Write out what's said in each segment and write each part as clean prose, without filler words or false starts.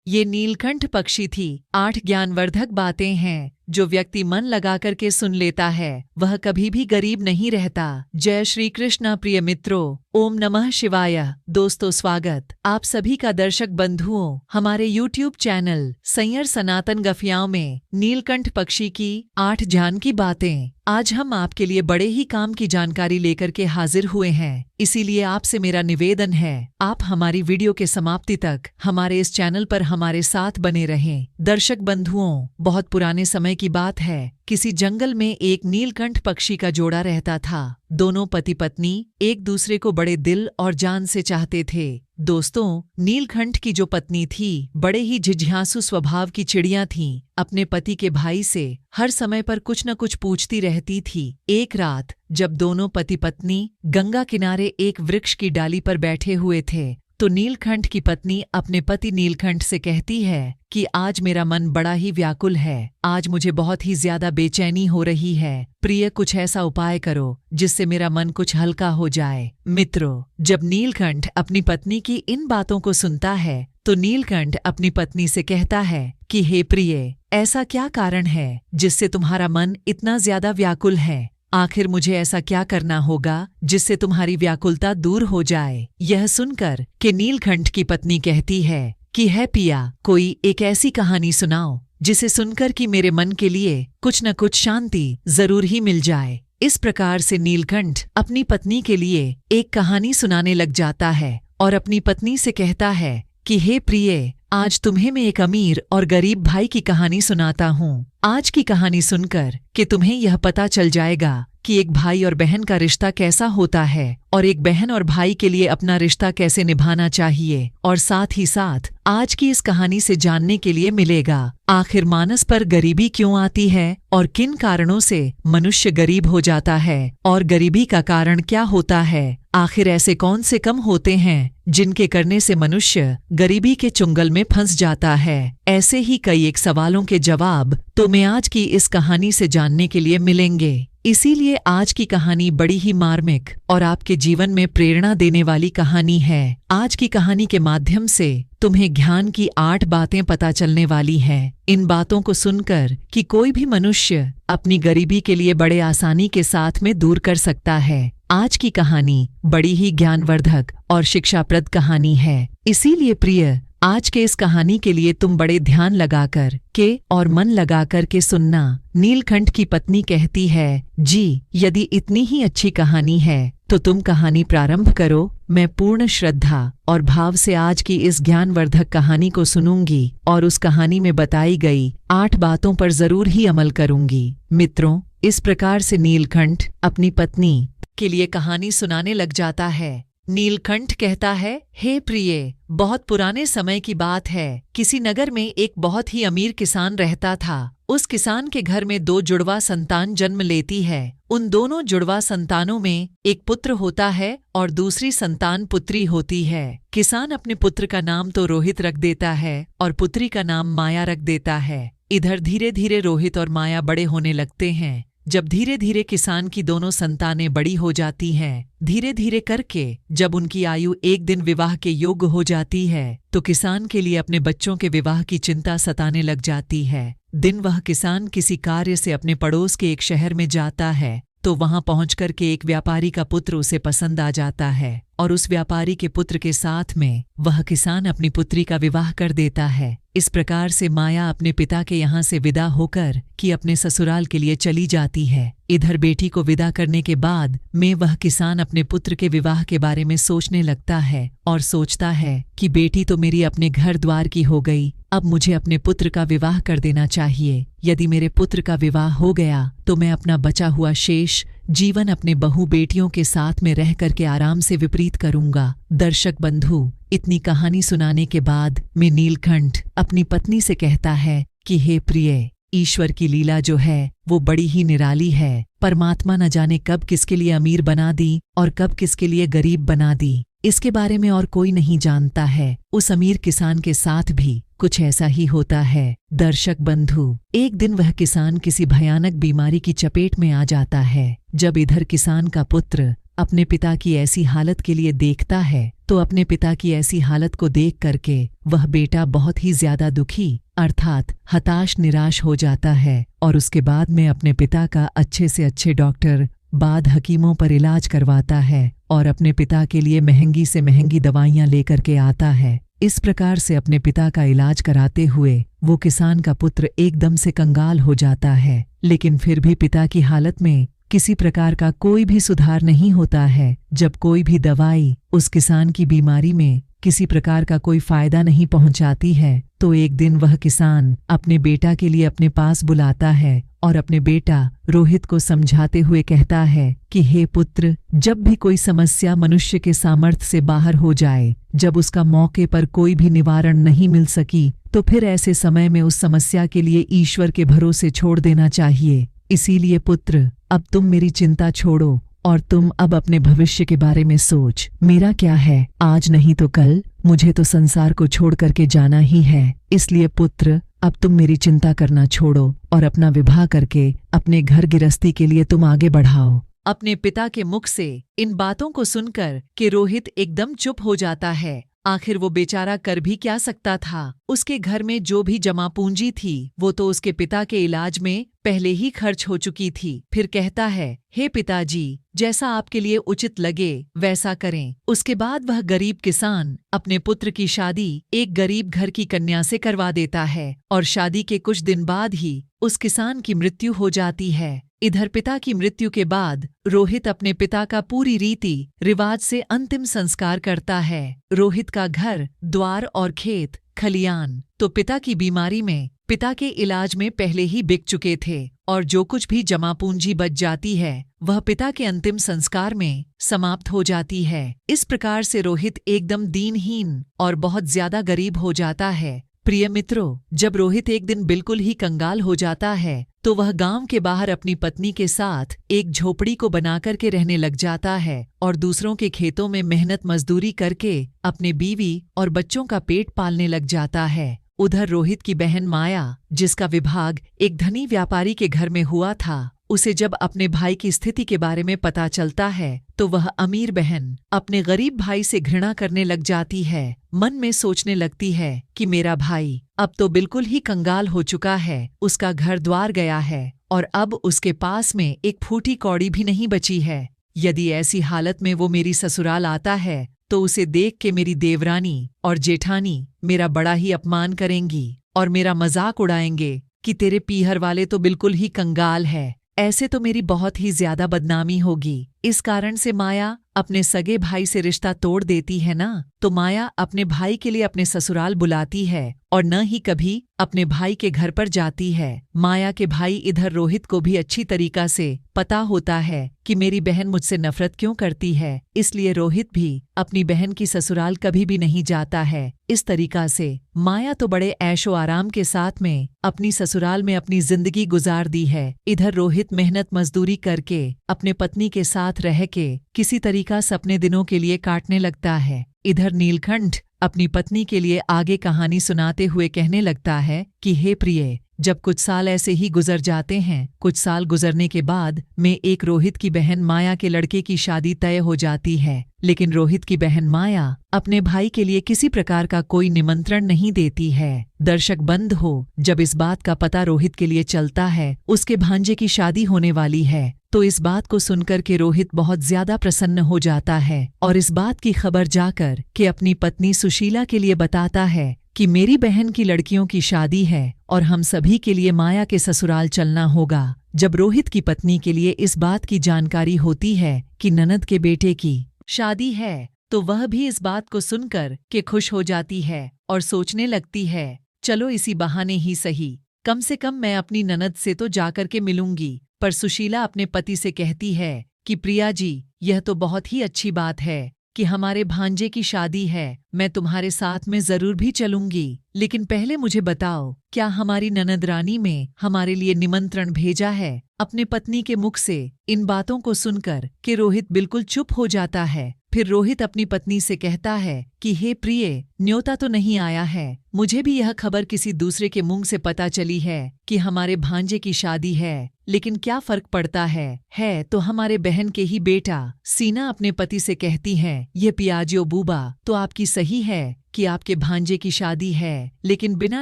ये नीलकंठ पक्षी थी। 8 ज्ञानवर्धक बातें हैं जो व्यक्ति मन लगाकर के सुन लेता है वह कभी भी गरीब नहीं रहता। जय श्री कृष्ण। प्रिय मित्रों, ओम नमः शिवाय। दोस्तों, स्वागत आप सभी का दर्शक बंधुओं हमारे YouTube चैनल सैयर सनातन गफियाओं में नीलकंठ पक्षी की 8 जान की बातें। आज हम आपके लिए बड़े ही काम की जानकारी लेकर के हाजिर हुए हैं, इसीलिए आपसे मेरा निवेदन है आप हमारी वीडियो के समाप्ति तक हमारे इस चैनल पर हमारे साथ बने रहें। दर्शक बंधुओं, बहुत पुराने समय की बात है। किसी जंगल में एक नीलकंठ पक्षी का जोड़ा रहता था। दोनों पति पत्नी एक दूसरे को बड़े दिल और जान से चाहते थे। दोस्तों, नीलकंठ की जो पत्नी थी बड़े ही झिझियासु स्वभाव की चिड़िया थी। अपने पति के भाई से हर समय पर कुछ न कुछ पूछती रहती थी। एक रात जब दोनों पति पत्नी गंगा किनारे एक वृक्ष की डाली पर बैठे हुए थे तो नीलकंठ की पत्नी अपने पति नीलकंठ से कहती है कि आज मेरा मन बड़ा ही व्याकुल है, आज मुझे बहुत ही ज्यादा बेचैनी हो रही है। प्रिय, कुछ ऐसा उपाय करो जिससे मेरा मन कुछ हल्का हो जाए। मित्रों, जब नीलकंठ अपनी पत्नी की इन बातों को सुनता है तो नीलकंठ अपनी पत्नी से कहता है कि हे प्रिय, ऐसा क्या कारण है जिससे तुम्हारा मन इतना ज्यादा व्याकुल है? आखिर मुझे ऐसा क्या करना होगा जिससे तुम्हारी व्याकुलता दूर हो जाए? यह सुनकर कि नीलकंठ की पत्नी कहती है कि है पिया, कोई एक ऐसी कहानी सुनाओ जिसे सुनकर कि मेरे मन के लिए कुछ न कुछ शांति जरूर ही मिल जाए। इस प्रकार से नीलकंठ अपनी पत्नी के लिए एक कहानी सुनाने लग जाता है और अपनी पत्नी से कहता है कि हे प्रिय, आज तुम्हें मैं एक अमीर और गरीब भाई की कहानी सुनाता हूँ। आज की कहानी सुनकर कि तुम्हें यह पता चल जाएगा कि एक भाई और बहन का रिश्ता कैसा होता है और एक बहन और भाई के लिए अपना रिश्ता कैसे निभाना चाहिए। और साथ ही साथ आज की इस कहानी से जानने के लिए मिलेगा आखिर मानस पर गरीबी क्यों आती है और किन कारणों से मनुष्य गरीब हो जाता है और गरीबी का कारण क्या होता है। आखिर ऐसे कौन से कम होते हैं जिनके करने से मनुष्य गरीबी के चुंगल में फंस जाता है। ऐसे ही कई एक सवालों के जवाब तुम्हें आज की इस कहानी से जानने के लिए मिलेंगे। इसीलिए आज की कहानी बड़ी ही मार्मिक और आपके जीवन में प्रेरणा देने वाली कहानी है। आज की कहानी के माध्यम से तुम्हें ज्ञान की 8 बातें पता चलने वाली हैं। इन बातों को सुनकर कि कोई भी मनुष्य अपनी गरीबी के लिए बड़े आसानी के साथ में दूर कर सकता है। आज की कहानी बड़ी ही ज्ञानवर्धक और शिक्षाप्रद कहानी है। इसीलिए प्रिय, आज के इस कहानी के लिए तुम बड़े ध्यान लगाकर के और मन लगाकर के सुनना। नीलकंठ की पत्नी कहती है, जी यदि इतनी ही अच्छी कहानी है तो तुम कहानी प्रारंभ करो। मैं पूर्ण श्रद्धा और भाव से आज की इस ज्ञानवर्धक कहानी को सुनूंगी और उस कहानी में बताई गई 8 बातों पर जरूर ही अमल करूंगी। मित्रों, इस प्रकार से नीलकंठ अपनी पत्नी के लिए कहानी सुनाने लग जाता है। नीलकंठ कहता है, हे प्रिय, बहुत पुराने समय की बात है। किसी नगर में एक बहुत ही अमीर किसान रहता था। उस किसान के घर में 2 जुड़वा संतान जन्म लेती है। उन दोनों जुड़वा संतानों में एक पुत्र होता है और दूसरी संतान पुत्री होती है। किसान अपने पुत्र का नाम तो रोहित रख देता है और पुत्री का नाम माया रख देता है। इधर धीरे धीरे रोहित और माया बड़े होने लगते हैं। जब धीरे धीरे किसान की दोनों संतानें बड़ी हो जाती हैं, धीरे धीरे करके जब उनकी आयु एक दिन विवाह के योग्य हो जाती है तो किसान के लिए अपने बच्चों के विवाह की चिंता सताने लग जाती है। दिन वह किसान किसी कार्य से अपने पड़ोस के एक शहर में जाता है तो वहां पहुंचकर के एक व्यापारी का पुत्र उसे पसंद आ जाता है और उस व्यापारी के पुत्र के साथ में वह किसान अपनी पुत्री का विवाह कर देता है। इस प्रकार से माया अपने पिता के यहाँ से विदा होकर कि अपने ससुराल के लिए चली जाती है। इधर बेटी को विदा करने के बाद में वह किसान अपने पुत्र के विवाह के बारे में सोचने लगता है और सोचता है कि बेटी तो मेरी अपने घर द्वार की हो गई, अब मुझे अपने पुत्र का विवाह कर देना चाहिए। यदि मेरे पुत्र का विवाह हो गया तो मैं अपना बचा हुआ शेष जीवन अपने बहू बेटियों के साथ में रह करके आराम से विपरीत करूंगा। दर्शक बंधु, इतनी कहानी सुनाने के बाद में नीलकंठ अपनी पत्नी से कहता है कि हे प्रिय, ईश्वर की लीला जो है वो बड़ी ही निराली है। परमात्मा न जाने कब किसके लिए अमीर बना दी और कब किसके लिए गरीब बना दी, इसके बारे में और कोई नहीं जानता है। उस अमीर किसान के साथ भी कुछ ऐसा ही होता है। दर्शक बंधु, एक दिन वह किसान किसी भयानक बीमारी की चपेट में आ जाता है। जब इधर किसान का पुत्र अपने पिता की ऐसी हालत के लिए देखता है तो अपने पिता की ऐसी हालत को देख करके वह बेटा बहुत ही ज्यादा दुखी अर्थात हताश निराश हो जाता है और उसके बाद में अपने पिता का अच्छे से अच्छे डॉक्टर बाद हकीमों पर इलाज करवाता है और अपने पिता के लिए महंगी से महंगी दवाइयां लेकर के आता है। इस प्रकार से अपने पिता का इलाज कराते हुए वो किसान का पुत्र एकदम से कंगाल हो जाता है, लेकिन फिर भी पिता की हालत में किसी प्रकार का कोई भी सुधार नहीं होता है। जब कोई भी दवाई उस किसान की बीमारी में किसी प्रकार का कोई फायदा नहीं पहुंचाती है तो एक दिन वह किसान अपने बेटा के लिए अपने पास बुलाता है और अपने बेटा रोहित को समझाते हुए कहता है कि हे पुत्र, जब भी कोई समस्या मनुष्य के सामर्थ्य से बाहर हो जाए, जब उसका मौके पर कोई भी निवारण नहीं मिल सकी, तो फिर ऐसे समय में उस समस्या के लिए ईश्वर के भरोसे छोड़ देना चाहिए। इसीलिए पुत्र, अब तुम मेरी चिंता छोड़ो और तुम अब अपने भविष्य के बारे में सोच। मेरा क्या है, आज नहीं तो कल मुझे तो संसार को छोड़ करके जाना ही है। इसलिए पुत्र, अब तुम मेरी चिंता करना छोड़ो और अपना विवाह करके अपने घर गृहस्थी के लिए तुम आगे बढ़ाओ। अपने पिता के मुख से इन बातों को सुनकर कि रोहित एकदम चुप हो जाता है। आखिर वो बेचारा कर भी क्या सकता था। उसके घर में जो भी जमा पूंजी थी वो तो उसके पिता के इलाज में पहले ही खर्च हो चुकी थी। फिर कहता है, हे पिताजी, जैसा आपके लिए उचित लगे वैसा करें। उसके बाद वह गरीब किसान अपने पुत्र की शादी एक गरीब घर की कन्या से करवा देता है और शादी के कुछ दिन बाद ही उस किसान की मृत्यु हो जाती है। इधर पिता की मृत्यु के बाद रोहित अपने पिता का पूरी रीति रिवाज से अंतिम संस्कार करता है। रोहित का घर द्वार और खेत खलियान तो पिता की बीमारी में पिता के इलाज में पहले ही बिक चुके थे और जो कुछ भी जमा पूंजी बच जाती है वह पिता के अंतिम संस्कार में समाप्त हो जाती है। इस प्रकार से रोहित एकदम दीनहीन और बहुत ज्यादा गरीब हो जाता है। प्रिय मित्रों, जब रोहित एक दिन बिल्कुल ही कंगाल हो जाता है तो वह गांव के बाहर अपनी पत्नी के साथ एक झोपड़ी को बनाकर के रहने लग जाता है और दूसरों के खेतों में मेहनत मजदूरी करके अपने बीवी और बच्चों का पेट पालने लग जाता है। उधर रोहित की बहन माया, जिसका विवाह एक धनी व्यापारी के घर में हुआ था, उसे जब अपने भाई की स्थिति के बारे में पता चलता है तो वह अमीर बहन अपने गरीब भाई से घृणा करने लग जाती है। मन में सोचने लगती है कि मेरा भाई अब तो बिल्कुल ही कंगाल हो चुका है, उसका घर द्वार गया है और अब उसके पास में एक फूटी कौड़ी भी नहीं बची है। यदि ऐसी हालत में वो मेरी ससुराल आता है तो उसे देख के मेरी देवरानी और जेठानी मेरा बड़ा ही अपमान करेंगी और मेरा मजाक उड़ाएंगे कि तेरे पीहर वाले तो बिल्कुल ही कंगाल है। ऐसे तो मेरी बहुत ही ज्यादा बदनामी होगी। इस कारण से माया अपने सगे भाई से रिश्ता तोड़ देती है ना, तो माया अपने भाई के लिए अपने ससुराल बुलाती है और न ही कभी अपने भाई के घर पर जाती है। माया के भाई इधर रोहित को भी अच्छी तरीका से पता होता है कि मेरी बहन मुझसे नफरत क्यों करती है, इसलिए रोहित भी अपनी बहन की ससुराल कभी भी नहीं जाता है। इस तरीका से माया तो बड़े ऐशो आराम के साथ में अपनी ससुराल में अपनी जिंदगी गुजार दी है। इधर रोहित मेहनत मजदूरी करके अपने पत्नी के साथ रह के किसी तरीका से अपने दिनों के लिए काटने लगता है। इधर नीलकंठ अपनी पत्नी के लिए आगे कहानी सुनाते हुए कहने लगता है कि हे प्रिय, जब कुछ साल ऐसे ही गुजर जाते हैं, कुछ साल गुजरने के बाद में एक रोहित की बहन माया के लड़के की शादी तय हो जाती है, लेकिन रोहित की बहन माया अपने भाई के लिए किसी प्रकार का कोई निमंत्रण नहीं देती है। दर्शक बंद हो, जब इस बात का पता रोहित के लिए चलता है उसके भांजे की शादी होने वाली है, तो इस बात को सुनकर के रोहित बहुत ज्यादा प्रसन्न हो जाता है और इस बात की खबर जाकर के अपनी पत्नी सुशीला के लिए बताता है कि मेरी बहन की लड़कियों की शादी है और हम सभी के लिए माया के ससुराल चलना होगा। जब रोहित की पत्नी के लिए इस बात की जानकारी होती है कि ननद के बेटे की शादी है, तो वह भी इस बात को सुनकर के खुश हो जाती है और सोचने लगती है, चलो इसी बहाने ही सही, कम से कम मैं अपनी ननद से तो जाकर के मिलूंगी। पर सुशीला अपने पति से कहती है कि प्रिया जी, यह तो बहुत ही अच्छी बात है कि हमारे भांजे की शादी है, मैं तुम्हारे साथ में जरूर भी चलूंगी, लेकिन पहले मुझे बताओ, क्या हमारी ननद रानी में हमारे लिए निमंत्रण भेजा है? अपने पत्नी के मुख से इन बातों को सुनकर कि रोहित बिल्कुल चुप हो जाता है। फिर रोहित अपनी पत्नी से कहता है कि हे प्रिय, न्योता तो नहीं आया है। मुझे भी यह खबर किसी दूसरे के मुंह से पता चली है कि हमारे भांजे की शादी है, लेकिन क्या फर्क पड़ता है तो हमारे बहन के ही बेटा। सीना अपने पति से कहती है, ये पियाजियो बूबा तो आपकी सही है कि आपके भांजे की शादी है, लेकिन बिना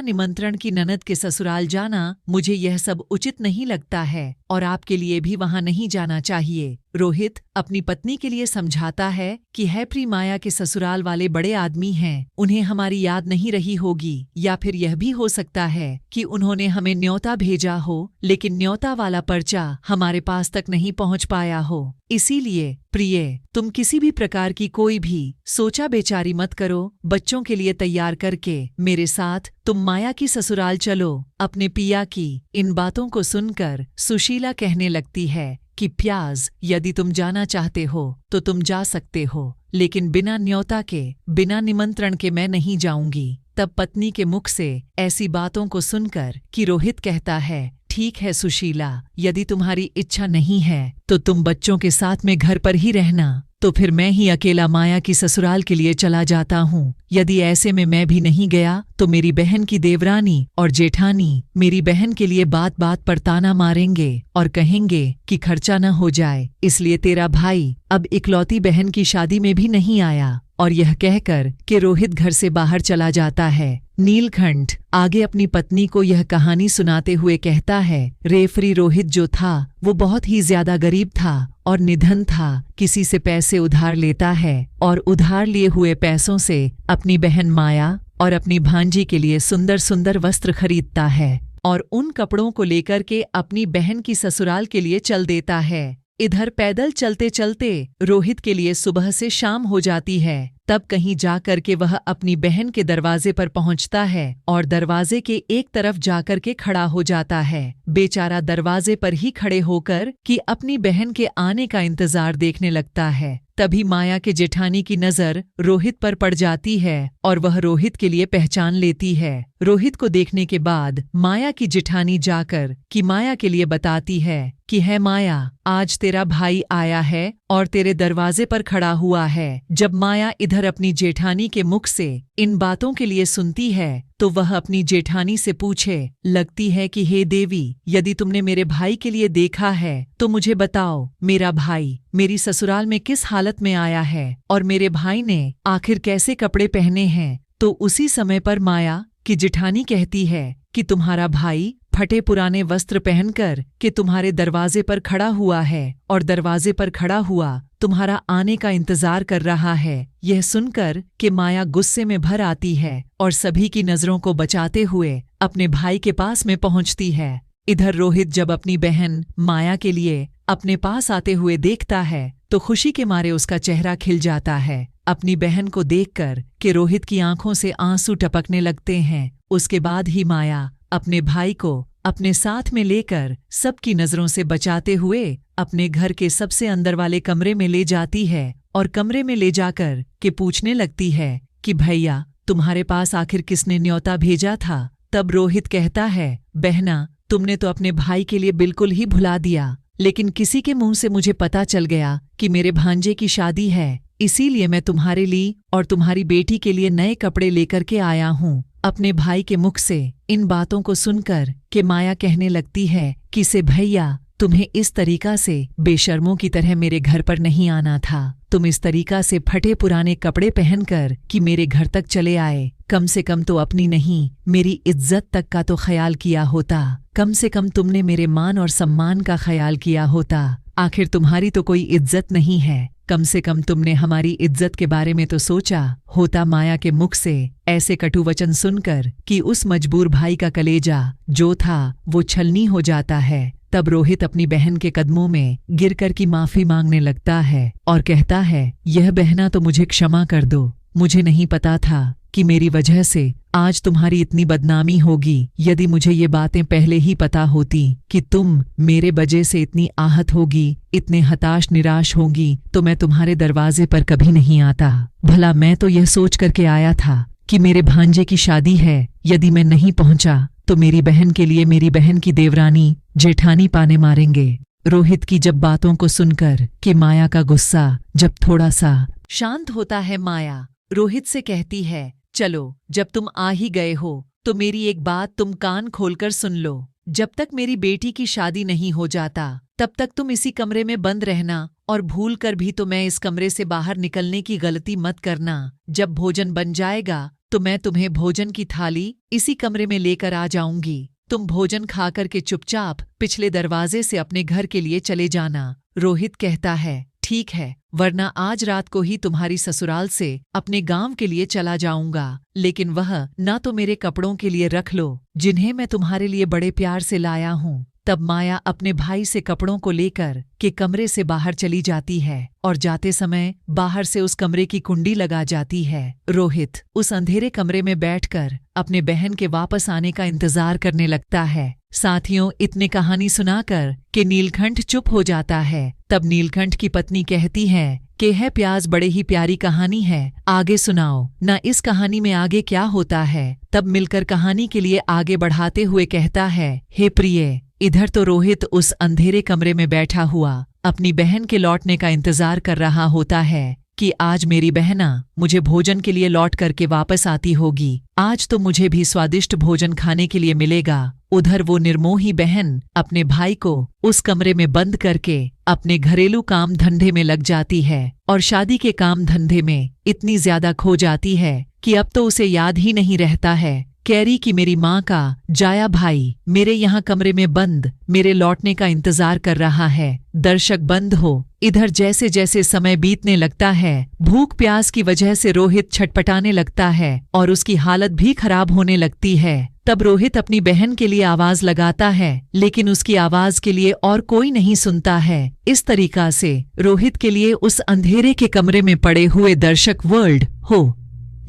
निमंत्रण की ननद के ससुराल जाना मुझे यह सब उचित नहीं लगता है और आपके लिए भी वहां नहीं जाना चाहिए। रोहित अपनी पत्नी के लिए समझाता है कि है प्री, माया के ससुराल वाले बड़े आदमी हैं, उन्हें हमारी याद नहीं रही होगी, या फिर यह भी हो सकता है कि उन्होंने हमें न्योता भेजा हो लेकिन न्योता वाला पर्चा हमारे पास तक नहीं पहुंच पाया हो। इसीलिए प्रिय, तुम किसी भी प्रकार की कोई भी सोचा बेचारी मत करो। बच्चों के लिए तैयार करके मेरे साथ तुम माया की ससुराल चलो। अपने पिया की इन बातों को सुनकर सुशीला कहने लगती है कि प्याज, यदि तुम जाना चाहते हो तो तुम जा सकते हो, लेकिन बिना न्योता के, बिना निमंत्रण के मैं नहीं जाऊंगी। तब पत्नी के मुख से ऐसी बातों को सुनकर कि रोहित कहता है, ठीक है सुशीला, यदि तुम्हारी इच्छा नहीं है तो तुम बच्चों के साथ में घर पर ही रहना, तो फिर मैं ही अकेला माया की ससुराल के लिए चला जाता हूँ। यदि ऐसे में मैं भी नहीं गया तो मेरी बहन की देवरानी और जेठानी मेरी बहन के लिए बात बात पर ताना मारेंगे और कहेंगे कि खर्चा न हो जाए, इसलिए तेरा भाई अब इकलौती बहन की शादी में भी नहीं आया। और यह कहकर कि रोहित घर से बाहर चला जाता है। नीलकंठ आगे अपनी पत्नी को यह कहानी सुनाते हुए कहता है, रेफरी रोहित जो था वो बहुत ही ज्यादा गरीब था और निधन था। किसी से पैसे उधार लेता है और उधार लिए हुए पैसों से अपनी बहन माया और अपनी भांजी के लिए सुंदर सुंदर वस्त्र खरीदता है और उन कपड़ों को लेकर के अपनी बहन की ससुराल के लिए चल देता है। इधर पैदल चलते चलते रोहित के लिए सुबह से शाम हो जाती है। तब कहीं जाकर के वह अपनी बहन के दरवाजे पर पहुंचता है और दरवाजे के एक तरफ जाकर के खड़ा हो जाता है। बेचारा दरवाजे पर ही खड़े होकर कि अपनी बहन के आने का इंतजार देखने लगता है। तभी माया के जेठानी की नजर रोहित पर पड़ जाती है और वह रोहित के लिए पहचान लेती है। रोहित को देखने के बाद माया की जेठानी जाकर कि माया के लिए बताती है कि है माया, आज तेरा भाई आया है और तेरे दरवाजे पर खड़ा हुआ है। जब माया इधर अपनी जेठानी के मुख से इन बातों के लिए सुनती है तो वह अपनी जेठानी से पूछे लगती है कि हे देवी, यदि तुमने मेरे भाई के लिए देखा है तो मुझे बताओ, मेरा भाई मेरी ससुराल में किस हालत में आया है और मेरे भाई ने आखिर कैसे कपड़े पहने हैं। तो उसी समय पर माया की जेठानी कहती है कि तुम्हारा भाई फटे पुराने वस्त्र पहनकर कि तुम्हारे दरवाजे पर खड़ा हुआ है और दरवाजे पर खड़ा हुआ तुम्हारा आने का इंतजार कर रहा है। यह सुनकर कि माया गुस्से में भर आती है और सभी की नजरों को बचाते हुए अपने भाई के पास में पहुंचती है। इधर रोहित जब अपनी बहन माया के लिए अपने पास आते हुए देखता है तो खुशी के मारे उसका चेहरा खिल जाता है। अपनी बहन को देखकर कि रोहित की आंखों से आंसू टपकने लगते हैं। उसके बाद ही माया अपने भाई को अपने साथ में लेकर सबकी नजरों से बचाते हुए अपने घर के सबसे अंदर वाले कमरे में ले जाती है और कमरे में ले जाकर के पूछने लगती है कि भैया, तुम्हारे पास आखिर किसने न्योता भेजा था। तब रोहित कहता है, बहना, तुमने तो अपने भाई के लिए बिल्कुल ही भुला दिया, लेकिन किसी के मुंह से मुझे पता चल गया कि मेरे भांजे की शादी है, इसीलिए मैं तुम्हारे लिए और तुम्हारी बेटी के लिए नए कपड़े लेकर के आया हूँ। अपने भाई के मुख से इन बातों को सुनकर कि माया कहने लगती है कि से भैया, तुम्हें इस तरीका से बेशर्मों की तरह मेरे घर पर नहीं आना था। तुम इस तरीका से फटे पुराने कपड़े पहनकर कि मेरे घर तक चले आए। कम से कम तो अपनी नहीं, मेरी इज्जत तक का तो ख्याल किया होता। कम से कम तुमने मेरे मान और सम्मान का ख्याल किया होता। आखिर तुम्हारी तो कोई इज्जत नहीं है, कम से कम तुमने हमारी इज्जत के बारे में तो सोचा होता। माया के मुख से ऐसे कटु वचन सुनकर कि उस मजबूर भाई का कलेजा जो था वो छलनी हो जाता है। तब रोहित अपनी बहन के कदमों में गिरकर की माफी मांगने लगता है और कहता है, यह बहना तो मुझे क्षमा कर दो। मुझे नहीं पता था कि मेरी वजह से आज तुम्हारी इतनी बदनामी होगी। यदि मुझे ये बातें पहले ही पता होती कि तुम मेरे वजह से इतनी आहत होगी, इतने हताश निराश होगी, तो मैं तुम्हारे दरवाजे पर कभी नहीं आता। भला मैं तो यह सोच करके आया था कि मेरे भांजे की शादी है, यदि मैं नहीं पहुंचा तो मेरी बहन के लिए मेरी बहन की देवरानी जेठानी पाने मारेंगे। रोहित की जब बातों को सुनकर कि माया का गुस्सा जब थोड़ा सा शांत होता है माया। रोहित से कहती है, चलो जब तुम आ ही गए हो तो मेरी एक बात तुम कान खोलकर सुन लो। जब तक मेरी बेटी की शादी नहीं हो जाता तब तक तुम इसी कमरे में बंद रहना, और भूल कर भी तो मैं इस कमरे से बाहर निकलने की गलती मत करना। जब भोजन बन जाएगा तो मैं तुम्हें भोजन की थाली इसी कमरे में लेकर आ जाऊंगी। तुम भोजन खाकर के चुपचाप पिछले दरवाजे से अपने घर के लिए चले जाना। रोहित कहता है, ठीक है, वरना आज रात को ही तुम्हारी ससुराल से अपने गांव के लिए चला जाऊंगा, लेकिन वह ना तो मेरे कपड़ों के लिए रख लो जिन्हें मैं तुम्हारे लिए बड़े प्यार से लाया हूँ। तब माया अपने भाई से कपड़ों को लेकर के कमरे से बाहर चली जाती है और जाते समय बाहर से उस कमरे की कुंडी लगा जाती है। रोहित उस अंधेरे कमरे में बैठकर अपने बहन के वापस आने का इंतजार करने लगता है। साथियों, इतने कहानी सुनाकर कि नीलकंठ चुप हो जाता है। तब नीलकंठ की पत्नी कहती है कि है प्याज, बड़े ही प्यारी कहानी है, आगे सुनाओ ना, इस कहानी में आगे क्या होता है। तब मिलकर कहानी के लिए आगे बढ़ाते हुए कहता है, हे प्रिय, इधर तो रोहित उस अंधेरे कमरे में बैठा हुआ अपनी बहन के लौटने का इंतजार कर रहा होता है कि आज मेरी बहना मुझे भोजन के लिए लौट करके वापस आती होगी, आज तो मुझे भी स्वादिष्ट भोजन खाने के लिए मिलेगा। उधर वो निर्मोही बहन अपने भाई को उस कमरे में बंद करके अपने घरेलू काम धंधे में लग जाती है और शादी के काम धंधे में इतनी ज्यादा खो जाती है कि अब तो उसे याद ही नहीं रहता है। कैरी की मेरी माँ का जाया भाई मेरे यहाँ कमरे में बंद मेरे लौटने का इंतजार कर रहा है। दर्शक बंद हो। इधर जैसे जैसे समय बीतने लगता है, भूख प्यास की वजह से रोहित छटपटाने लगता है और उसकी हालत भी खराब होने लगती है। तब रोहित अपनी बहन के लिए आवाज लगाता है, लेकिन उसकी आवाज के लिए और कोई नहीं सुनता है। इस तरीका से रोहित के लिए उस अंधेरे के कमरे में पड़े हुए दर्शक वर्ल्ड हो।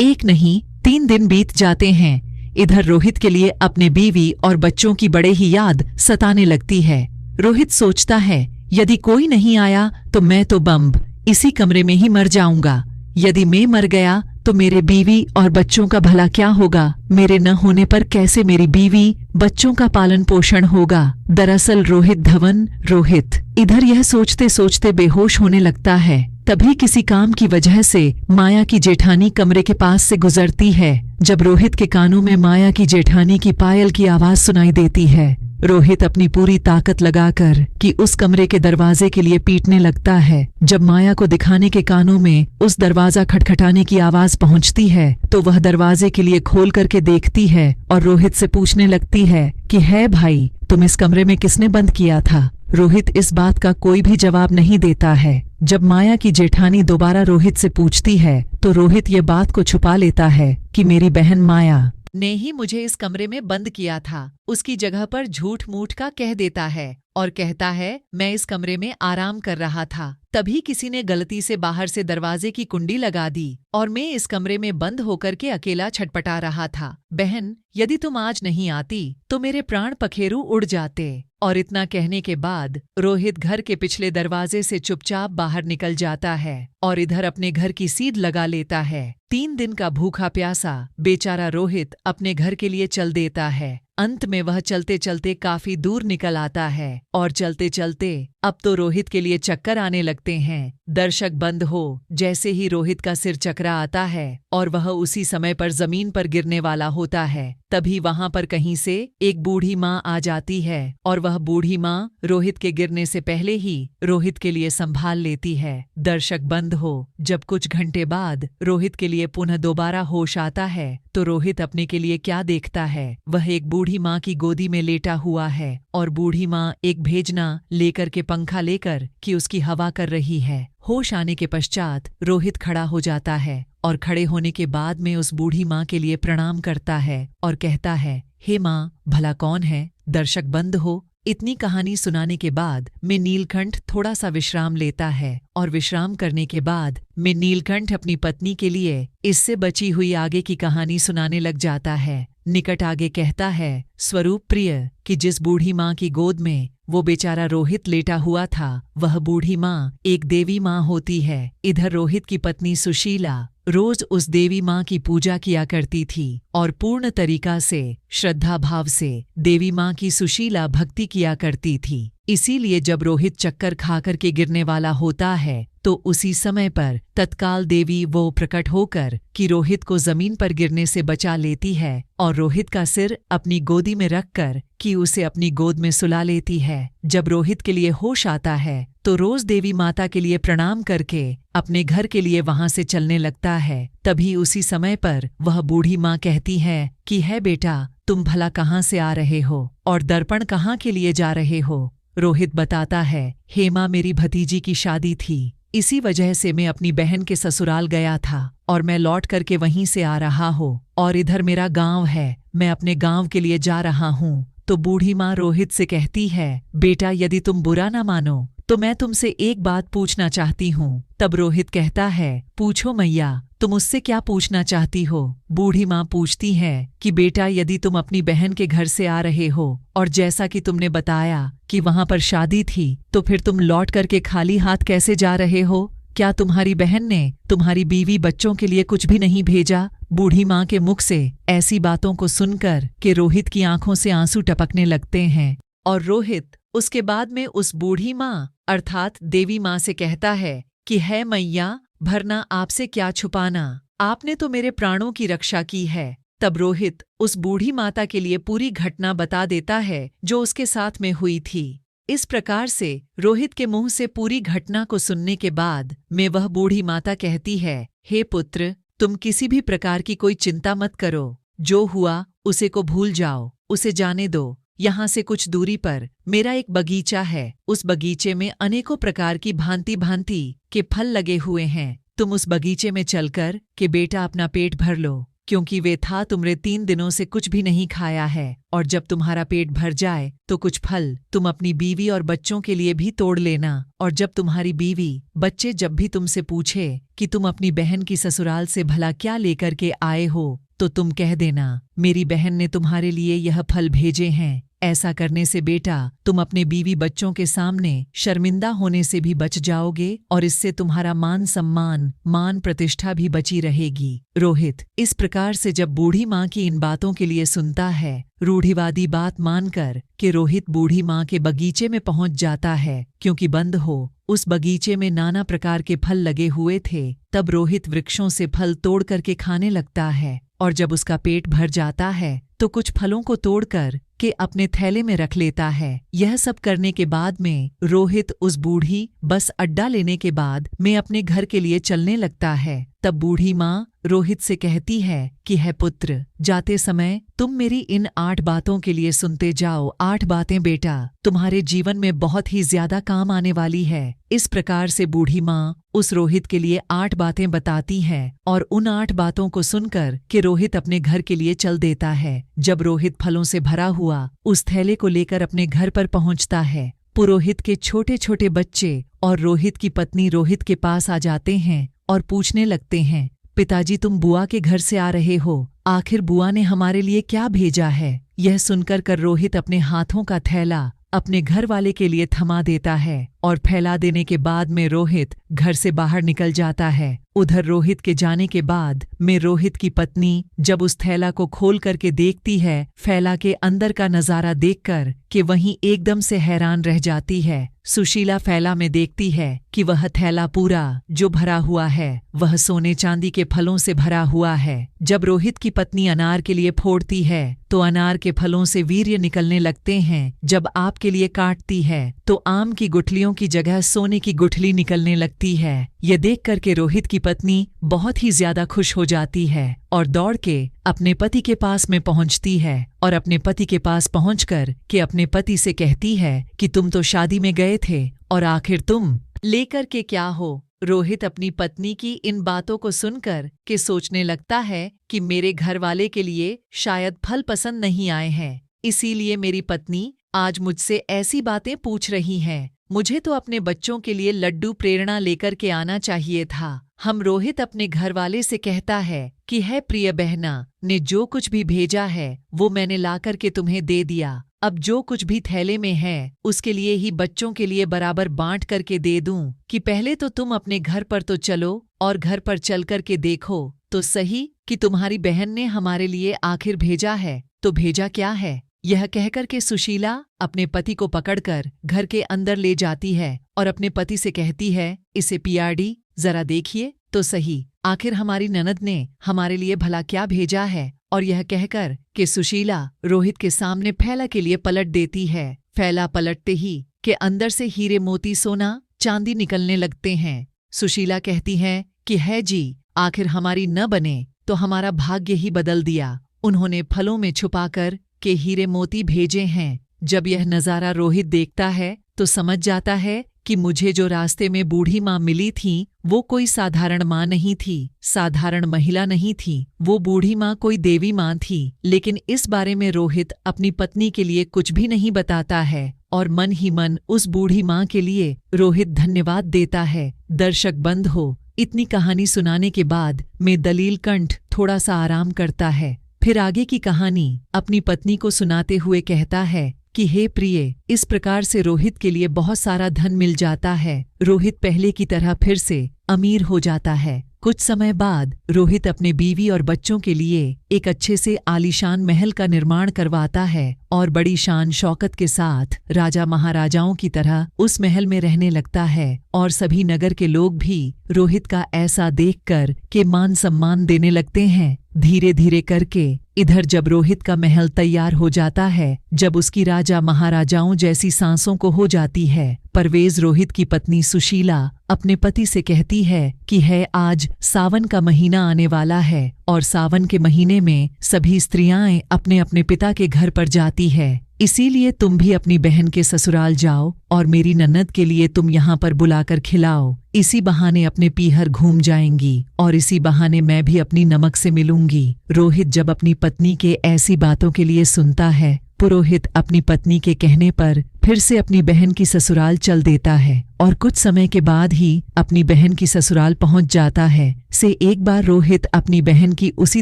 1 नहीं 3 दिन बीत जाते हैं। इधर रोहित के लिए अपने बीवी और बच्चों की बड़े ही याद सताने लगती है। रोहित सोचता है, यदि कोई नहीं आया तो मैं तो बम्ब इसी कमरे में ही मर जाऊंगा। यदि मैं मर गया तो मेरे बीवी और बच्चों का भला क्या होगा? मेरे न होने पर कैसे मेरी बीवी बच्चों का पालन पोषण होगा? दरअसल रोहित इधर यह सोचते सोचते बेहोश होने लगता है। तभी किसी काम की वजह से माया की जेठानी कमरे के पास से गुजरती है। जब रोहित के कानों में माया की जेठानी की पायल की आवाज सुनाई देती है, रोहित अपनी पूरी ताकत लगाकर कि उस कमरे के दरवाजे के लिए पीटने लगता है। जब माया को दिखाने के कानों में उस दरवाजा खटखटाने की आवाज पहुंचती है तो वह दरवाजे के लिए खोल करके देखती है और रोहित से पूछने लगती है कि है भाई, तुम इस कमरे में किसने बंद किया था? रोहित इस बात का कोई भी जवाब नहीं देता है। जब माया की जेठानी दोबारा रोहित से पूछती है तो रोहित ये बात को छुपा लेता है कि मेरी बहन माया ने ही मुझे इस कमरे में बंद किया था। उसकी जगह पर झूठ मूठ का कह देता है और कहता है, मैं इस कमरे में आराम कर रहा था, तभी किसी ने गलती से बाहर से दरवाजे की कुंडी लगा दी और मैं इस कमरे में बंद होकर के अकेला छटपटा रहा था। बहन, यदि तुम आज नहीं आती तो मेरे प्राण पखेरु उड़ जाते। और इतना कहने के बाद रोहित घर के पिछले दरवाजे से चुपचाप बाहर निकल जाता है और इधर अपने घर की सीध लगा लेता है। 3 दिन का भूखा प्यासा बेचारा रोहित अपने घर के लिए चल देता है। अंत में वह चलते चलते काफी दूर निकल आता है और चलते चलते अब तो रोहित के लिए चक्कर आने लगते हैं। दर्शक बंद हो। जैसे ही रोहित का सिर चकरा आता है और वह उसी समय पर जमीन पर गिरने वाला होता है, तभी वहां पर कहीं से एक बूढ़ी माँ आ जाती है और वह बूढ़ी माँ रोहित के गिरने से पहले ही रोहित के लिए संभाल लेती है। दर्शक बंद हो। जब कुछ घंटे बाद रोहित के लिए पुनः दोबारा होश आता है तो रोहित अपने के लिए क्या देखता है? वह एक बूढ़ी माँ की गोदी में लेटा हुआ है और बूढ़ी माँ एक भेजना लेकर के पंखा लेकर कि उसकी हवा कर रही है। होश आने के पश्चात रोहित खड़ा हो जाता है और खड़े होने के बाद में उस बूढ़ी माँ के लिए प्रणाम करता है और कहता है, हे माँ, भला कौन है? दर्शक बंद हो। इतनी कहानी सुनाने के बाद मैं नीलकंठ थोड़ा सा विश्राम लेता है और विश्राम करने के बाद मैं नीलकंठ अपनी पत्नी के लिए इससे बची हुई आगे की कहानी सुनाने लग जाता है। निकट आगे कहता है, स्वरूप प्रिय कि जिस बूढ़ी माँ की गोद में वो बेचारा रोहित लेटा हुआ था, वह बूढ़ी माँ एक देवी माँ होती है। इधर रोहित की पत्नी सुशीला रोज उस देवी माँ की पूजा किया करती थी और पूर्ण तरीका से श्रद्धा भाव से देवी माँ की सुशीला भक्ति किया करती थी। इसीलिए जब रोहित चक्कर खा कर के गिरने वाला होता है तो उसी समय पर तत्काल देवी वो प्रकट होकर कि रोहित को जमीन पर गिरने से बचा लेती है और रोहित का सिर अपनी गोदी में रखकर कि उसे अपनी गोद में सुला लेती है। जब रोहित के लिए होश आता है तो रोज देवी माता के लिए प्रणाम करके अपने घर के लिए वहां से चलने लगता है। तभी उसी समय पर वह बूढ़ी माँ कहती है कि है बेटा, तुम भला कहाँ से आ रहे हो और दर्पण कहाँ के लिए जा रहे हो। रोहित बताता है, हेमा, मेरी भतीजी की शादी थी, इसी वजह से मैं अपनी बहन के ससुराल गया था और मैं लौट करके वहीं से आ रहा हूँ और इधर मेरा गांव है, मैं अपने गांव के लिए जा रहा हूँ। तो बूढ़ी माँ रोहित से कहती है, बेटा, यदि तुम बुरा ना मानो तो मैं तुमसे एक बात पूछना चाहती हूँ। तब रोहित कहता है, पूछो मैया, तुम उससे क्या पूछना चाहती हो। बूढ़ी माँ पूछती है कि बेटा, यदि तुम अपनी बहन के घर से आ रहे हो और जैसा कि तुमने बताया कि वहां पर शादी थी, तो फिर तुम लौट करके खाली हाथ कैसे जा रहे हो? क्या तुम्हारी बहन ने तुम्हारी बीवी बच्चों के लिए कुछ भी नहीं भेजा? बूढ़ी माँ के मुख से ऐसी बातों को सुनकर कि रोहित की आंखों से आंसू टपकने लगते हैं और रोहित उसके बाद में उस बूढ़ी माँ अर्थात देवी माँ से कहता है कि है मैया, भरना आपसे क्या छुपाना, आपने तो मेरे प्राणों की रक्षा की है। तब रोहित उस बूढ़ी माता के लिए पूरी घटना बता देता है जो उसके साथ में हुई थी। इस प्रकार से रोहित के मुंह से पूरी घटना को सुनने के बाद में वह बूढ़ी माता कहती है, हे पुत्र, तुम किसी भी प्रकार की कोई चिंता मत करो, जो हुआ उसे को भूल जाओ, उसे जाने दो। यहाँ से कुछ दूरी पर मेरा एक बगीचा है, उस बगीचे में अनेकों प्रकार की भांति भांति के फल लगे हुए हैं। तुम उस बगीचे में चलकर के बेटा अपना पेट भर लो, क्योंकि वे था तुमने 3 दिनों से कुछ भी नहीं खाया है। और जब तुम्हारा पेट भर जाए तो कुछ फल तुम अपनी बीवी और बच्चों के लिए भी तोड़ लेना। और जब तुम्हारी बीवी बच्चे जब भी तुमसे पूछे कि तुम अपनी बहन की ससुराल से भला क्या लेकर के आए हो, तो तुम कह देना, मेरी बहन ने तुम्हारे लिए यह फल भेजे हैं। ऐसा करने से बेटा तुम अपने बीवी बच्चों के सामने शर्मिंदा होने से भी बच जाओगे और इससे तुम्हारा मान सम्मान, मान प्रतिष्ठा भी बची रहेगी। रोहित इस प्रकार से जब बूढ़ी माँ की इन बातों के लिए सुनता है, रूढ़िवादी बात मानकर कि रोहित बूढ़ी माँ के बगीचे में पहुंच जाता है, क्योंकि बंद हो उस बगीचे में नाना प्रकार के फल लगे हुए थे। तब रोहित वृक्षों से फल तोड़ करके खाने लगता है और जब उसका पेट भर जाता है तो कुछ फलों को तोड़कर के अपने थैले में रख लेता है। यह सब करने के बाद में रोहित उस बूढ़ी बस अड्डा लेने के बाद में अपने घर के लिए चलने लगता है। तब बूढ़ी माँ रोहित से कहती है कि है पुत्र, जाते समय तुम मेरी इन 8 बातों के लिए सुनते जाओ। 8 बातें बेटा तुम्हारे जीवन में बहुत ही ज्यादा काम आने वाली है। इस प्रकार से बूढ़ी माँ उस रोहित के लिए 8 बातें बताती है और उन 8 बातों को सुनकर कि रोहित अपने घर के लिए चल देता है। जब रोहित फलों से भरा हुआ उस थैले को लेकर अपने घर पर पहुंचता है, पुरोहित के छोटे छोटे बच्चे और रोहित की पत्नी रोहित के पास आ जाते हैं और पूछने लगते हैं, पिताजी, तुम बुआ के घर से आ रहे हो, आखिर बुआ ने हमारे लिए क्या भेजा है? यह सुनकर कर रोहित अपने हाथों का थैला अपने घर वाले के लिए थमा देता है और फैला देने के बाद में रोहित घर से बाहर निकल जाता है। उधर रोहित के जाने के बाद में रोहित की पत्नी जब उस थैला को खोल करके देखती है, फैला के अंदर का नजारा देखकर कि वहीं एकदम से हैरान रह जाती है। सुशीला फैला में देखती है कि वह थैला पूरा जो भरा हुआ है वह सोने चांदी के फलों से भरा हुआ है। जब रोहित की पत्नी अनार के लिए फोड़ती है तो अनार के फलों से वीर्य निकलने लगते हैं। जब आप के लिए काटती है तो आम की गुठलियों की जगह सोने की गुठली निकलने लगती है। यह देख करके रोहित की पत्नी बहुत ही ज्यादा खुश हो जाती है और दौड़ के अपने पति के पास में पहुंचती है और अपने पति के पास पहुंचकर के अपने पति से कहती है कि तुम तो शादी में गए थे और आखिर तुम लेकर के क्या हो? रोहित अपनी पत्नी की इन बातों को सुनकर के सोचने लगता है कि मेरे घर वाले के लिए शायद फल पसंद नहीं आए हैं, इसीलिए मेरी पत्नी आज मुझसे ऐसी बातें पूछ रही हैं। मुझे तो अपने बच्चों के लिए लड्डू प्रेरणा लेकर के आना चाहिए था। हम रोहित अपने घर वाले से कहता है कि है प्रिय बहना ने जो कुछ भी भेजा है वो मैंने लाकर के तुम्हें दे दिया। अब जो कुछ भी थैले में है उसके लिए ही बच्चों के लिए बराबर बांट करके दे दूं कि पहले तो तुम अपने घर पर तो चलो और घर पर चल करके देखो तो सही कि तुम्हारी बहन ने हमारे लिए आखिर भेजा है तो भेजा क्या है। यह कहकर के सुशीला अपने पति को पकड़कर घर के अंदर ले जाती है और अपने पति से कहती है, इसे पियाड़ी जरा देखिए तो सही, आखिर हमारी ननद ने हमारे लिए भला क्या भेजा है। और यह कहकर कि सुशीला रोहित के सामने फैला के लिए पलट देती है। फैला पलटते ही के अंदर से हीरे मोती सोना चांदी निकलने लगते हैं। सुशीला कहती है कि है जी, आखिर हमारी न बने तो हमारा भाग्य ही बदल दिया। उन्होंने फलों में छुपाकर के हीरे मोती भेजे हैं। जब यह नज़ारा रोहित देखता है तो समझ जाता है कि मुझे जो रास्ते में बूढ़ी माँ मिली थी वो कोई साधारण माँ नहीं थी, साधारण महिला नहीं थी, वो बूढ़ी माँ कोई देवी माँ थी। लेकिन इस बारे में रोहित अपनी पत्नी के लिए कुछ भी नहीं बताता है और मन ही मन उस बूढ़ी माँ के लिए रोहित धन्यवाद देता है। दर्शक बंद हो, इतनी कहानी सुनाने के बाद में दलील कंठ थोड़ा सा आराम करता है। फिर आगे की कहानी अपनी पत्नी को सुनाते हुए कहता है कि हे प्रिय, इस प्रकार से रोहित के लिए बहुत सारा धन मिल जाता है। रोहित पहले की तरह फिर से अमीर हो जाता है। कुछ समय बाद रोहित अपने बीवी और बच्चों के लिए एक अच्छे से आलीशान महल का निर्माण करवाता है और बड़ी शान शौकत के साथ राजा महाराजाओं की तरह उस महल में रहने लगता है। और सभी नगर के लोग भी रोहित का ऐसा देखकर के मान सम्मान देने लगते हैं। धीरे धीरे करके इधर जब रोहित का महल तैयार हो जाता है, जब उसकी राजा महाराजाओं जैसी सांसों को हो जाती है, परवेज रोहित की पत्नी सुशीला अपने पति से कहती है कि है आज सावन का महीना आने वाला है और सावन के महीने में सभी स्त्रियां अपने अपने पिता के घर पर जाती है। इसीलिए तुम भी अपनी बहन के ससुराल जाओ और मेरी ननद के लिए तुम यहाँ पर बुलाकर खिलाओ। इसी बहाने अपने पीहर घूम जाएंगी और इसी बहाने मैं भी अपनी नमक से मिलूंगी। रोहित जब अपनी पत्नी के ऐसी बातों के लिए सुनता है, पुरोहित अपनी पत्नी के कहने पर फिर से अपनी बहन की ससुराल चल देता है और कुछ समय के बाद ही अपनी बहन की ससुराल पहुंच जाता है। से एक बार रोहित अपनी बहन की उसी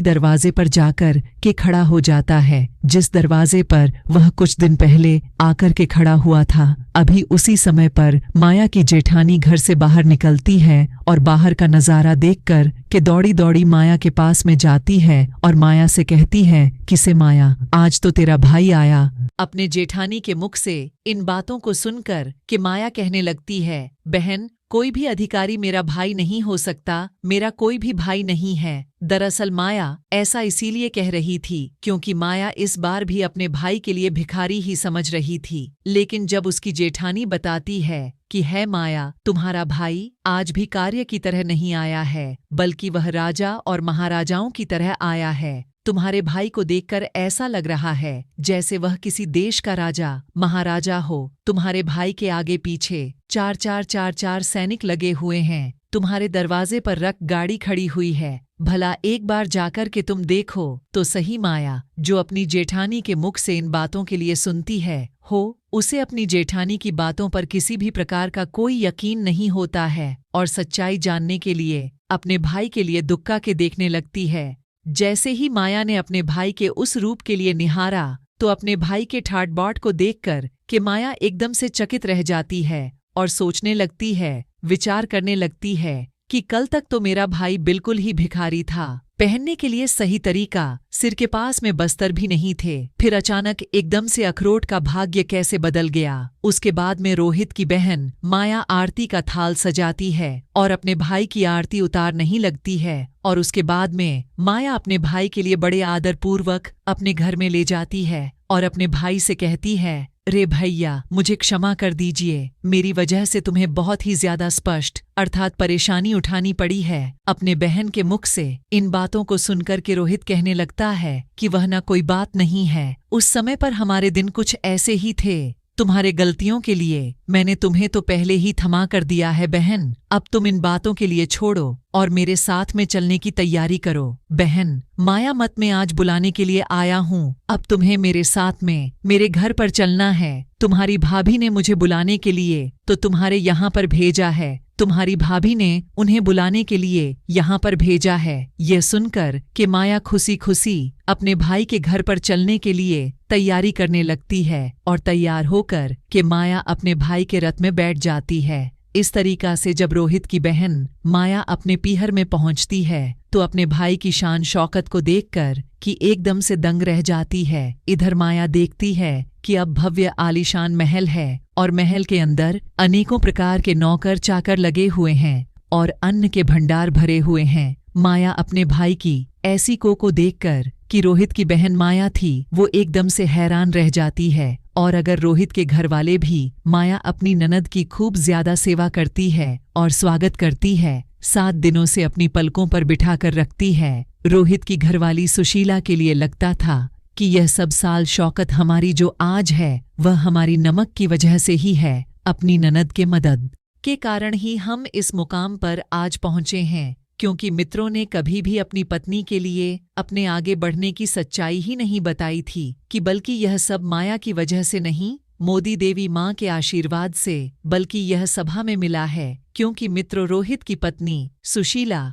दरवाजे पर जाकर के खड़ा हो जाता है जिस दरवाजे पर वह कुछ दिन पहले आकर के खड़ा हुआ था। अभी उसी समय पर माया की जेठानी घर से बाहर निकलती है और बाहर का नजारा देखकर के दौड़ी दौड़ी माया के पास में जाती है और माया से कहती है कि से माया, आज तो तेरा भाई आया। अपने जेठानी के मुख से इन बातों को सुनकर कि माया कहने लगती है, बहन, कोई भी अधिकारी मेरा भाई नहीं हो सकता, मेरा कोई भी भाई नहीं है। दरअसल माया ऐसा इसीलिए कह रही थी क्योंकि माया इस बार भी अपने भाई के लिए भिखारी ही समझ रही थी। लेकिन जब उसकी जेठानी बताती है कि है माया, तुम्हारा भाई आज भी कार्य की तरह नहीं आया है, बल्कि वह राजा और महाराजाओं की तरह आया है। तुम्हारे भाई को देखकर ऐसा लग रहा है जैसे वह किसी देश का राजा महाराजा हो। तुम्हारे भाई के आगे पीछे चार सैनिक लगे हुए हैं। तुम्हारे दरवाजे पर रख गाड़ी खड़ी हुई है। भला एक बार जाकर के तुम देखो तो सही। माया जो अपनी जेठानी के मुख से इन बातों के लिए सुनती है उसे अपनी जेठानी की बातों पर किसी भी प्रकार का कोई यकीन नहीं होता है और सच्चाई जानने के लिए अपने भाई के लिए दुक्का के देखने लगती है। जैसे ही माया ने अपने भाई के उस रूप के लिए निहारा तो अपने भाई के ठाट बाट को देखकर कि माया एकदम से चकित रह जाती है और सोचने लगती है, विचार करने लगती है कि कल तक तो मेरा भाई बिल्कुल ही भिखारी था, पहनने के लिए सही तरीका, सिर के पास में बस्तर भी नहीं थे। फिर अचानक एकदम से अखरोट का भाग्य कैसे बदल गया। उसके बाद में रोहित की बहन माया आरती का थाल सजाती है और अपने भाई की आरती उतार नहीं लगती है और उसके बाद में माया अपने भाई के लिए बड़े आदर पूर्वक अपने घर में ले जाती है और अपने भाई से कहती है, रे भैया, मुझे क्षमा कर दीजिए, मेरी वजह से तुम्हें बहुत ही ज्यादा स्पष्ट अर्थात परेशानी उठानी पड़ी है। अपने बहन के मुख से इन बातों को सुनकर के रोहित कहने लगता है कि वह ना कोई बात नहीं है, उस समय पर हमारे दिन कुछ ऐसे ही थे। तुम्हारे गलतियों के लिए मैंने तुम्हें तो पहले ही क्षमा कर दिया है बहन, अब तुम इन बातों के लिए छोड़ो और मेरे साथ में चलने की तैयारी करो। बहन, माया मत में आज बुलाने के लिए आया हूँ, अब तुम्हें मेरे साथ में मेरे घर पर चलना है। तुम्हारी भाभी ने मुझे बुलाने के लिए तो तुम्हारे यहाँ पर भेजा है, तुम्हारी भाभी ने उन्हें बुलाने के लिए यहाँ पर भेजा है। यह सुनकर कि माया खुशी खुशी अपने भाई के घर पर चलने के लिए तैयारी करने लगती है और तैयार होकर कि माया अपने भाई के रथ में बैठ जाती है। इस तरीका से जब रोहित की बहन माया अपने पीहर में पहुंचती है तो अपने भाई की शान शौकत को देखकर कि एकदम से दंग रह जाती है। इधर माया देखती है कि अब भव्य आलीशान महल है और महल के अंदर अनेकों प्रकार के नौकर चाकर लगे हुए हैं और अन्न के भंडार भरे हुए हैं। माया अपने भाई की ऐसी को देखकर कि रोहित की बहन माया थी, वो एकदम से हैरान रह जाती है। और अगर रोहित के घर वाले भी माया अपनी ननद की खूब ज्यादा सेवा करती है और स्वागत करती है, 7 दिनों से अपनी पलकों पर बिठाकर रखती है। रोहित की घरवाली सुशीला के लिए लगता था कि यह सब साल शौकत हमारी जो आज है वह हमारी नमक की वजह से ही है। अपनी ननद के मदद के कारण ही हम इस मुकाम पर आज पहुंचे हैं, क्योंकि मित्रों ने कभी भी अपनी पत्नी के लिए अपने आगे बढ़ने की सच्चाई ही नहीं बताई थी कि बल्कि यह सब माया की वजह से नहीं, मोदी देवी माँ के आशीर्वाद से, बल्कि यह सभा में मिला है। क्योंकि मित्रों रोहित की पत्नी सुशीला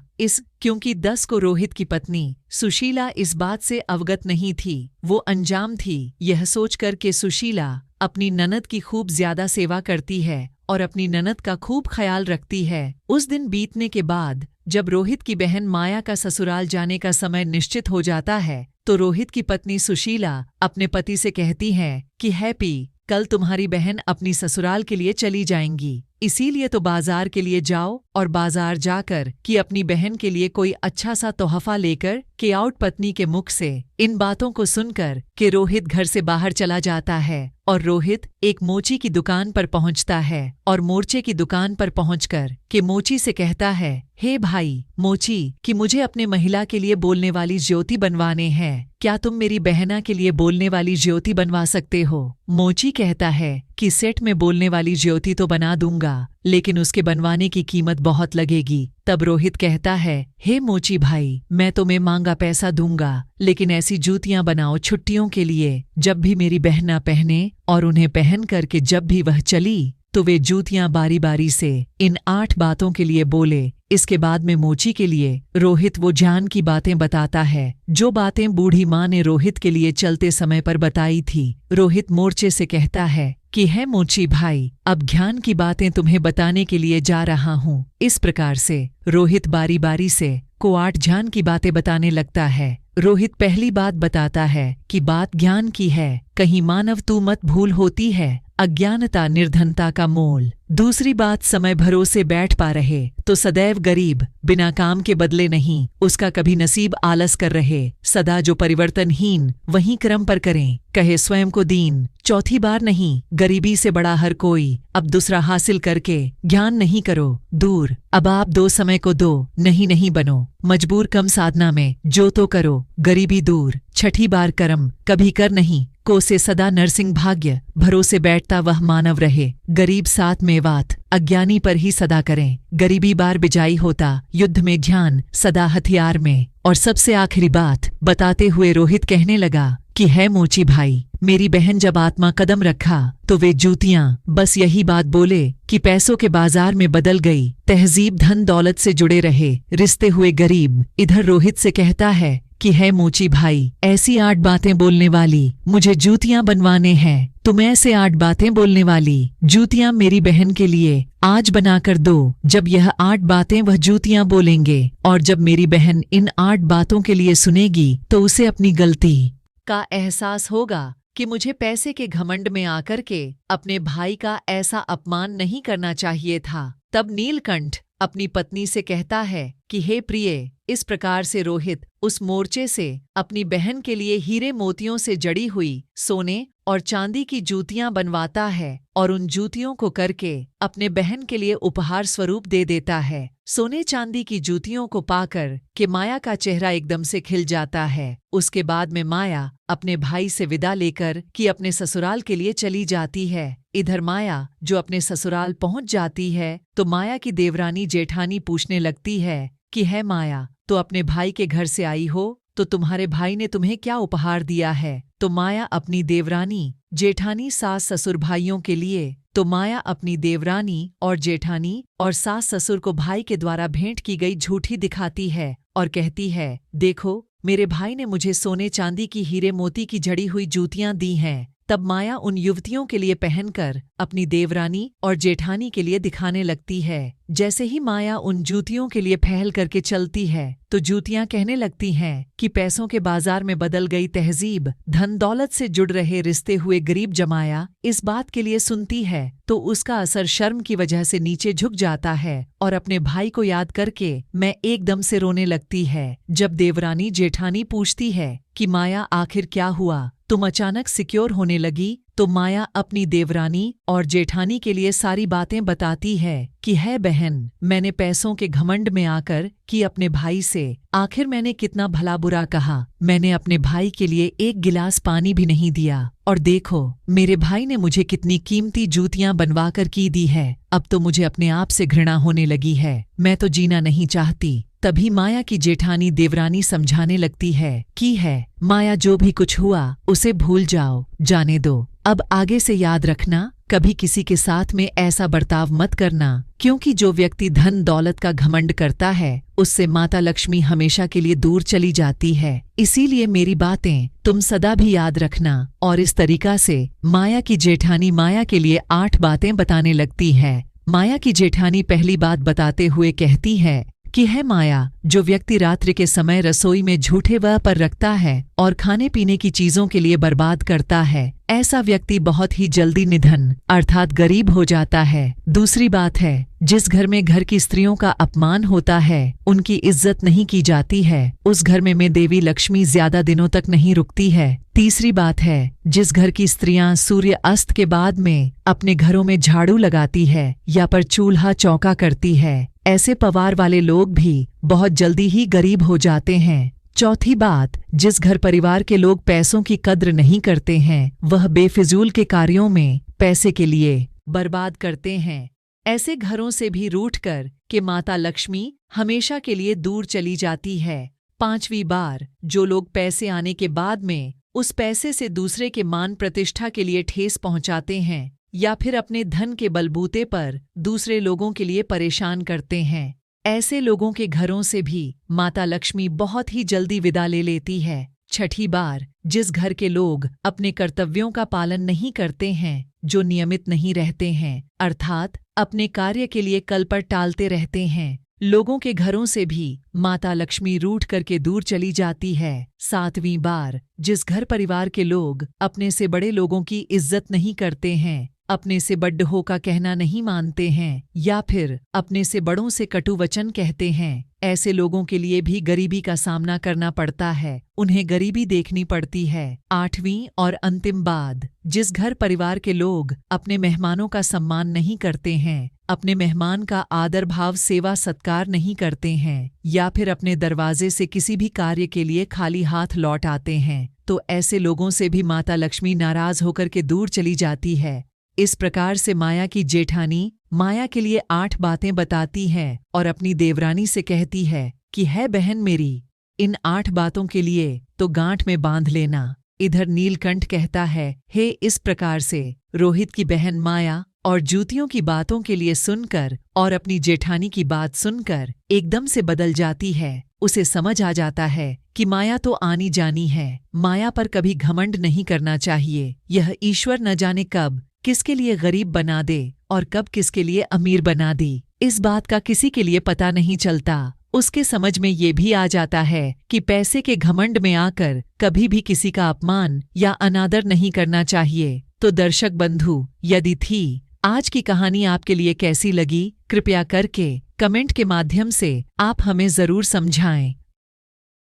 क्योंकि 10 को रोहित की पत्नी सुशीला इस बात से अवगत नहीं थी, वो अनजान थी। यह सोचकर के सुशीला अपनी ननद की खूब ज्यादा सेवा करती है और अपनी ननद का खूब ख्याल रखती है। उस दिन बीतने के बाद जब रोहित की बहन माया का ससुराल जाने का समय निश्चित हो जाता है तो रोहित की पत्नी सुशीला अपने पति से कहती है कि हैप्पी, कल तुम्हारी बहन अपनी ससुराल के लिए चली जाएंगी, इसीलिए तो बाजार के लिए जाओ और बाजार जाकर कि अपनी बहन के लिए कोई अच्छा सा तोहफा लेकर के आउट। पत्नी के मुख से इन बातों को सुनकर कि रोहित घर से बाहर चला जाता है और रोहित एक मोची की दुकान पर पहुंचता है और मोर्चे की दुकान पर पहुंचकर कि मोची से कहता है, हे भाई मोची, कि मुझे अपने महिला के लिए बोलने वाली ज्योति बनवाने हैं, क्या तुम मेरी बहना के लिए बोलने वाली ज्योति बनवा सकते हो? मोची कहता है कि सेट में बोलने वाली ज्योति तो बना दूंगा, लेकिन उसके बनवाने की कीमत बहुत लगेगी। तब रोहित कहता है, हे मोची भाई, मैं तुम्हें मांगा पैसा दूंगा, लेकिन ऐसी जूतियां बनाओ छुट्टियों के लिए जब भी मेरी बहना पहने, और उन्हें पहन करके जब भी वह चली तो वे जूतियां बारी बारी से इन 8 बातों के लिए बोले। इसके बाद में मोची के लिए रोहित वो ज्ञान की बातें बताता है, जो बातें बूढ़ी माँ ने रोहित के लिए चलते समय पर बताई थी। रोहित मोर्चे से कहता है कि है मोची भाई, अब ज्ञान की बातें तुम्हें बताने के लिए जा रहा हूँ। इस प्रकार से रोहित बारी बारी से को 8 ज्ञान की बातें बताने लगता है। रोहित पहली बात बताता है कि बात ज्ञान की है, कहीं मानव तू मत भूल होती है, अज्ञानता निर्धनता का मोल। दूसरी बात, समय भरोसे बैठ पा रहे तो सदैव गरीब, बिना काम के बदले नहीं, उसका कभी नसीब आलस कर रहे, सदा जो परिवर्तनहीन वहीं क्रम पर करें, कहे स्वयं को दीन। चौथी बार, नहीं गरीबी से बड़ा हर कोई, अब दूसरा हासिल करके ज्ञान नहीं करो दूर, अब आप 2 समय को 2 नहीं बनो, मजबूर कम साधना में जो तो करो गरीबी दूर। छठी बार, कर्म कभी कर नहीं को से सदा नरसिंह भाग्य, भरोसे बैठता वह मानव रहे, गरीब साथ में वात, अज्ञानी पर ही सदा करें, गरीबी बार बिजाई होता, युद्ध में ध्यान सदा हथियार में। और सबसे आखिरी बात बताते हुए रोहित कहने लगा कि है मोची भाई, मेरी बहन जब आत्मा कदम रखा तो वे जूतियां बस यही बात बोले कि पैसों के बाजार में बदल गई, तहजीब धन दौलत से जुड़े रहे, रिश्ते हुए गरीब। इधर रोहित से कहता है कि है मोची भाई, ऐसी 8 बातें बोलने वाली मुझे जूतियां बनवाने हैं, तुम ऐसे 8 बातें बोलने वाली जूतियां मेरी बहन के लिए आज बनाकर दो। जब यह 8 बातें वह जूतियां बोलेंगे और जब मेरी बहन इन 8 बातों के लिए सुनेगी तो उसे अपनी गलती का एहसास होगा कि मुझे पैसे के घमंड में आकर के अपने भाई का ऐसा अपमान नहीं करना चाहिए था। तब नीलकंठ अपनी पत्नी से कहता है कि हे प्रिय, इस प्रकार से रोहित उस मोर्चे से अपनी बहन के लिए हीरे मोतियों से जड़ी हुई सोने और चांदी की जूतियां बनवाता है और उन जूतियों को करके अपने बहन के लिए उपहार स्वरूप दे देता है। सोने चांदी की जूतियों को पाकर कि माया का चेहरा एकदम से खिल जाता है। उसके बाद में माया अपने भाई से विदा लेकर कि अपने ससुराल के लिए चली जाती है। इधर माया जो अपने ससुराल पहुंच जाती है तो माया की देवरानी जेठानी पूछने लगती है कि है माया, तो अपने भाई के घर से आई हो, तो तुम्हारे भाई ने तुम्हें क्या उपहार दिया है? तो माया अपनी देवरानी जेठानी सास ससुर भाइयों के लिए, तो माया अपनी देवरानी और जेठानी और सास ससुर को भाई के द्वारा भेंट की गई झूठी दिखाती है और कहती है, देखो मेरे भाई ने मुझे सोने चांदी की हीरे मोती की जड़ी हुई जूतियां दी हैं, तब माया उन युवतियों के लिए पहनकर अपनी देवरानी और जेठानी के लिए दिखाने लगती है। जैसे ही माया उन जूतियों के लिए पहल करके चलती है तो जूतियां कहने लगती हैं कि पैसों के बाजार में बदल गई तहजीब, धन दौलत से जुड़ रहे रिश्ते हुए गरीब जमाया इस बात के लिए सुनती है तो उसका असर शर्म की वजह से नीचे झुक जाता है और अपने भाई को याद करके मैं एकदम से रोने लगती है। जब देवरानी जेठानी पूछती है कि माया आखिर क्या हुआ, तुम अचानक सिक्योर होने लगी, तो माया अपनी देवरानी और जेठानी के लिए सारी बातें बताती है कि है बहन, मैंने पैसों के घमंड में आकर कि अपने भाई से आखिर मैंने कितना भला बुरा कहा। मैंने अपने भाई के लिए एक गिलास पानी भी नहीं दिया और देखो मेरे भाई ने मुझे कितनी कीमती जूतियां बनवाकर की दी है। अब तो मुझे अपने आप से घृणा होने लगी है, मैं तो जीना नहीं चाहती। तभी माया की जेठानी देवरानी समझाने लगती है कि है माया, जो भी कुछ हुआ उसे भूल जाओ, जाने दो। अब आगे से याद रखना, कभी किसी के साथ में ऐसा बर्ताव मत करना, क्योंकि जो व्यक्ति धन दौलत का घमंड करता है उससे माता लक्ष्मी हमेशा के लिए दूर चली जाती है। इसीलिए मेरी बातें तुम सदा भी याद रखना। और इस तरीका से माया की जेठानी माया के लिए 8 बातें बताने लगती है। माया की जेठानी पहली बात बताते हुए कहती है कि है माया, जो व्यक्ति रात्रि के समय रसोई में झूठे वह पर रखता है और खाने पीने की चीजों के लिए बर्बाद करता है, ऐसा व्यक्ति बहुत ही जल्दी निधन अर्थात गरीब हो जाता है। दूसरी बात है, जिस घर में घर की स्त्रियों का अपमान होता है, उनकी इज्जत नहीं की जाती है, उस घर में देवी लक्ष्मी ज्यादा दिनों तक नहीं रुकती है। तीसरी बात है, जिस घर की स्त्रियां सूर्य अस्त के बाद में अपने घरों में झाड़ू लगाती है या पर चूल्हा चौका करती है, ऐसे परिवार वाले लोग भी बहुत जल्दी ही गरीब हो जाते हैं। चौथी बात, जिस घर परिवार के लोग पैसों की कद्र नहीं करते हैं, वह बेफिजूल के कार्यों में पैसे के लिए बर्बाद करते हैं। ऐसे घरों से भी रूठकर कि माता लक्ष्मी हमेशा के लिए दूर चली जाती है। पांचवी बार, जो लोग पैसे आने के बाद में उस पैसे से दूसरे के मान प्रतिष्ठा के लिए ठेस पहुंचाते हैं या फिर अपने धन के बलबूते पर दूसरे लोगों के लिए परेशान करते हैं, ऐसे लोगों के घरों से भी माता लक्ष्मी बहुत ही जल्दी विदा ले लेती है। छठी बार, जिस घर के लोग अपने कर्तव्यों का पालन नहीं करते हैं, जो नियमित नहीं रहते हैं अर्थात अपने कार्य के लिए कल पर टालते रहते हैं, लोगों के घरों से भी माता लक्ष्मी रूठ करके दूर चली जाती है। सातवीं बार, जिस घर परिवार के लोग अपने से बड़े लोगों की इज्जत नहीं करते हैं, अपने से बड्ढों का कहना नहीं मानते हैं या फिर अपने से बड़ों से कटु वचन कहते हैं, ऐसे लोगों के लिए भी गरीबी का सामना करना पड़ता है, उन्हें गरीबी देखनी पड़ती है। आठवीं और अंतिम बात, जिस घर परिवार के लोग अपने मेहमानों का सम्मान नहीं करते हैं, अपने मेहमान का आदर भाव सेवा सत्कार नहीं करते हैं या फिर अपने दरवाजे से किसी भी कार्य के लिए खाली हाथ लौट आते हैं, तो ऐसे लोगों से भी माता लक्ष्मी नाराज होकर के दूर चली जाती है। इस प्रकार से माया की जेठानी माया के लिए 8 बातें बताती है और अपनी देवरानी से कहती है कि है बहन मेरी, इन 8 बातों के लिए तो गांठ में बांध लेना। इधर नीलकंठ कहता है, हे इस प्रकार से रोहित की बहन माया और जूतियों की बातों के लिए सुनकर और अपनी जेठानी की बात सुनकर एकदम से बदल जाती है। उसे समझ आ जाता है कि माया तो आनी जानी है, माया पर कभी घमंड नहीं करना चाहिए। यह ईश्वर न जाने कब किसके लिए गरीब बना दे और कब किसके लिए अमीर बना दी, इस बात का किसी के लिए पता नहीं चलता। उसके समझ में ये भी आ जाता है कि पैसे के घमंड में आकर कभी भी किसी का अपमान या अनादर नहीं करना चाहिए। तो दर्शक बंधु, यदि थी आज की कहानी आपके लिए कैसी लगी, कृपया करके कमेंट के माध्यम से आप हमें जरूर समझाएं।